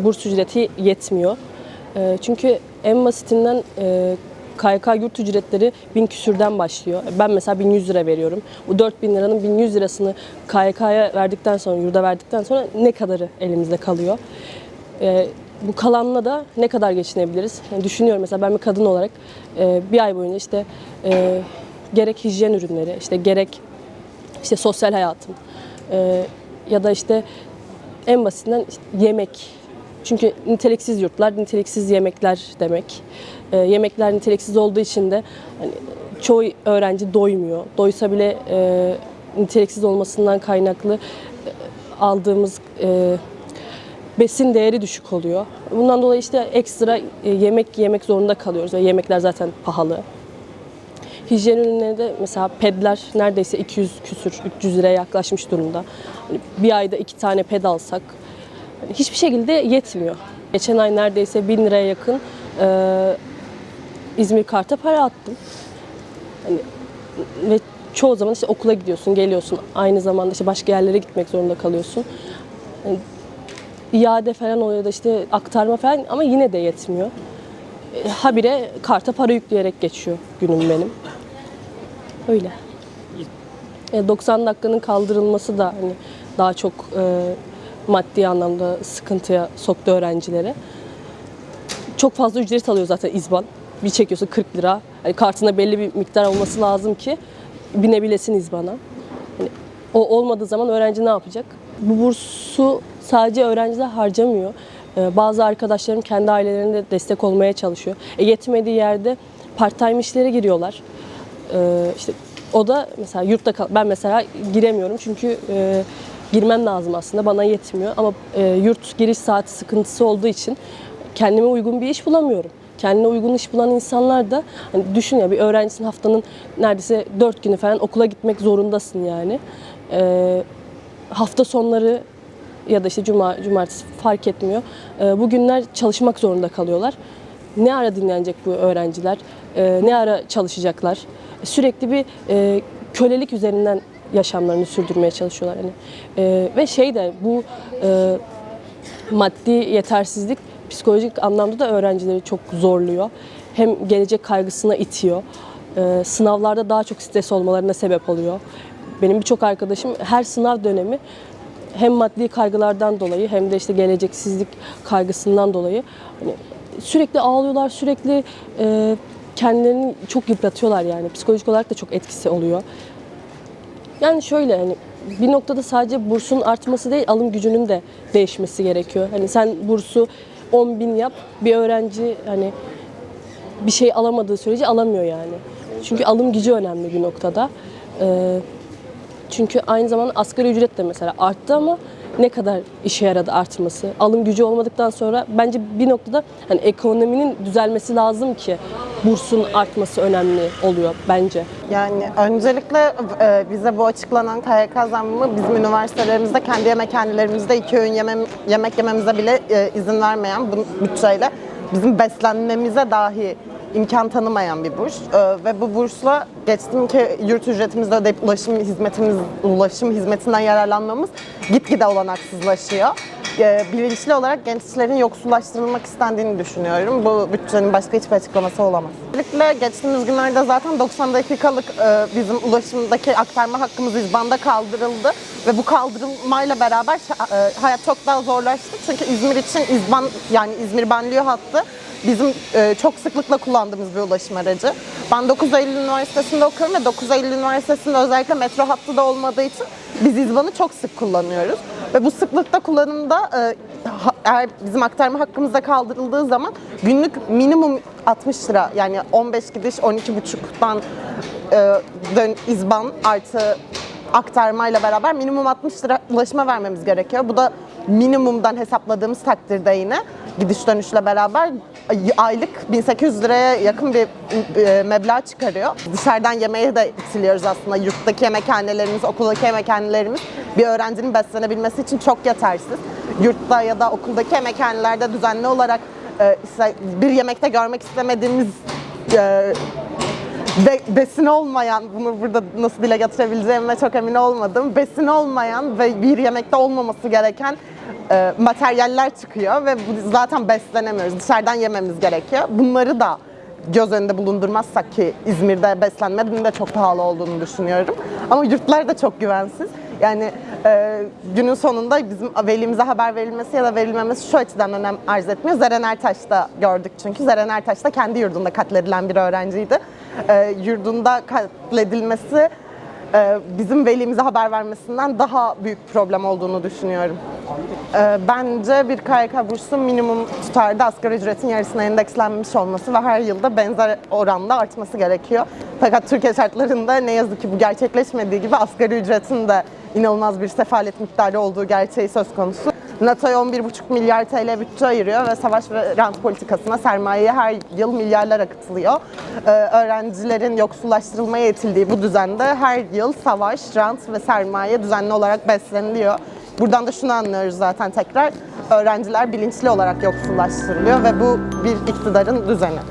burs ücreti yetmiyor. Çünkü en basitinden KYK yurt ücretleri 1000 küsürden başlıyor. Ben mesela 1100 lira veriyorum. Bu 4000 liranın 1100 lirasını KYK'ya verdikten sonra, yurda verdikten sonra ne kadarı elimizde kalıyor? Bu kalanla da ne kadar geçinebiliriz? Yani düşünüyorum mesela ben bir kadın olarak bir ay boyunca işte gerek hijyen ürünleri, işte gerek işte sosyal hayatım ya da işte en basitinden işte yemek. Çünkü niteliksiz yurtlar, niteliksiz yemekler demek. Yemekler niteliksiz olduğu için de hani, çoğu öğrenci doymuyor. Doysa bile niteliksiz olmasından kaynaklı aldığımız besin değeri düşük oluyor. Bundan dolayı işte ekstra yemek yemek zorunda kalıyoruz. Ve yemekler zaten pahalı. Hijyen ürünleri de mesela pedler neredeyse 200 küsür, 300 liraya yaklaşmış durumda. Hani bir ayda 2 tane ped alsak hiçbir şekilde yetmiyor. Geçen ay neredeyse 1000 liraya yakın İzmir Kart'a para attım. Hani, ve çoğu zaman işte okula gidiyorsun, geliyorsun. Aynı zamanda işte başka yerlere gitmek zorunda kalıyorsun. Yani, iade falan oluyor da işte aktarma falan ama yine de yetmiyor. Habire karta para yükleyerek geçiyor günüm benim. Öyle. 90 dakikanın kaldırılması da hani daha çok maddi anlamda sıkıntıya soktu öğrencileri. Çok fazla ücret alıyor zaten İZBAN. Bir çekiyorsun 40 lira. Yani kartına belli bir miktar olması lazım ki binebilesin İZBAN'a. Yani o olmadığı zaman öğrenci ne yapacak? Bu bursu sadece öğrenciler harcamıyor. Bazı arkadaşlarım kendi ailelerine destek olmaya çalışıyor. Yetmediği yerde part-time işlere giriyorlar. İşte o da mesela yurtta ben mesela giremiyorum çünkü girmem lazım aslında bana yetmiyor ama yurt giriş saati sıkıntısı olduğu için kendime uygun bir iş bulamıyorum. Kendine uygun iş bulan insanlar da hani düşün ya bir öğrencisin haftanın neredeyse 4 günü falan okula gitmek zorundasın yani. Hafta sonları ya da işte cumartesi fark etmiyor. Bu günler çalışmak zorunda kalıyorlar. Ne ara dinlenecek bu öğrenciler? Ne ara çalışacaklar? Sürekli bir kölelik üzerinden yaşamlarını sürdürmeye çalışıyorlar. Yani. Ve şey de bu maddi yetersizlik psikolojik anlamda da öğrencileri çok zorluyor. Hem gelecek kaygısına itiyor. Sınavlarda daha çok stres olmalarına sebep oluyor. Benim birçok arkadaşım her sınav dönemi hem maddi kaygılardan dolayı hem de işte geleceksizlik kaygısından dolayı hani sürekli ağlıyorlar, sürekli kendilerini çok yıpratıyorlar yani. Psikolojik olarak da çok etkisi oluyor. Yani şöyle hani bir noktada sadece bursun artması değil, alım gücünün de değişmesi gerekiyor. Hani sen bursu 10.000 yap, bir öğrenci hani bir şey alamadığı sürece alamıyor yani. Çünkü alım gücü önemli bir noktada. Çünkü aynı zamanda asgari ücret de mesela arttı ama ne kadar işe yaradı artması? Alım gücü olmadıktan sonra bence bir noktada hani ekonominin düzelmesi lazım ki bursun artması önemli oluyor bence. Yani öncelikle bize bu açıklanan KYK zammı bizim üniversitelerimizde kendi yemekhanelerimizde 2 öğün yemek yememize bile izin vermeyen bu bütçeyle bizim beslenmemize dahi imkan tanımayan bir burs ve bu bursla geçtim ki yurt ücretimizi ödeyip ulaşım hizmetinden yararlanmamız gitgide olanaksızlaşıyor. Bilinçli olarak gençlerin yoksullaştırılmak istendiğini düşünüyorum. Bu bütçenin başka hiçbir açıklaması olamaz. Özellikle geçtiğimiz günlerde zaten 90 dakikalık bizim ulaşımdaki aktarma hakkımız İZBAN'da kaldırıldı ve bu kaldırılmayla beraber hayat çok daha zorlaştı. Çünkü İzmir için İZBAN yani İzmir Banliyö hattı bizim çok sıklıkla kullandığımız bir ulaşım aracı. Ben 9 Eylül Üniversitesi'nde okuyorum ve 9 Eylül Üniversitesi'nde özellikle metro hattı da olmadığı için biz İZBAN'ı çok sık kullanıyoruz. Ve bu sıklıkta kullanımda eğer bizim aktarma hakkımızda kaldırıldığı zaman günlük minimum 60 lira yani 15 gidiş 12,5'dan İZBAN artı aktarmayla beraber minimum 60 lira ulaşıma vermemiz gerekiyor. Bu da minimumdan hesapladığımız takdirde yine gidiş dönüşle beraber aylık 1800 liraya yakın bir meblağ çıkarıyor. Dışarıdan yemeğe de itiliyoruz aslında. Yurttaki yemekhanelerimiz, okuldaki yemekhanelerimiz bir öğrencinin beslenebilmesi için çok yetersiz. Yurtta ya da okuldaki yemekhanelerde düzenli olarak bir yemekte görmek istemediğimiz besin olmayan, bunu burada nasıl dile getirebileceğime çok emin olmadım. Besin olmayan ve bir yemekte olmaması gereken materyaller çıkıyor ve zaten beslenemiyoruz. Dışarıdan yememiz gerekiyor. Bunları da göz önünde bulundurmazsak ki İzmir'de beslenmenin de çok pahalı olduğunu düşünüyorum. Ama yurtlar da çok güvensiz. Yani günün sonunda bizim velimize haber verilmesi ya da verilmemesi şu açıdan önem arz etmiyor. Zeren Ertaş'ta gördük çünkü. Zeren Ertaş da kendi yurdunda katledilen bir öğrenciydi. Yurdunda katledilmesi bizim velimize haber vermesinden daha büyük problem olduğunu düşünüyorum. Bence bir KYK bursu minimum tutarda asgari ücretin yarısına endekslenmiş olması ve her yılda benzer oranda artması gerekiyor. Fakat Türkiye şartlarında ne yazık ki bu gerçekleşmediği gibi asgari ücretin de inanılmaz bir sefalet miktarı olduğu gerçeği söz konusu. NATO'ya 11,5 milyar TL bütçe ayırıyor ve savaş ve rant politikasına sermayeye her yıl milyarlar akıtılıyor. Öğrencilerin yoksullaştırılmaya itildiği bu düzende her yıl savaş, rant ve sermaye düzenli olarak besleniliyor. Buradan da şunu anlıyoruz zaten tekrar, öğrenciler bilinçli olarak yoksullaştırılıyor ve bu bir iktidarın düzeni.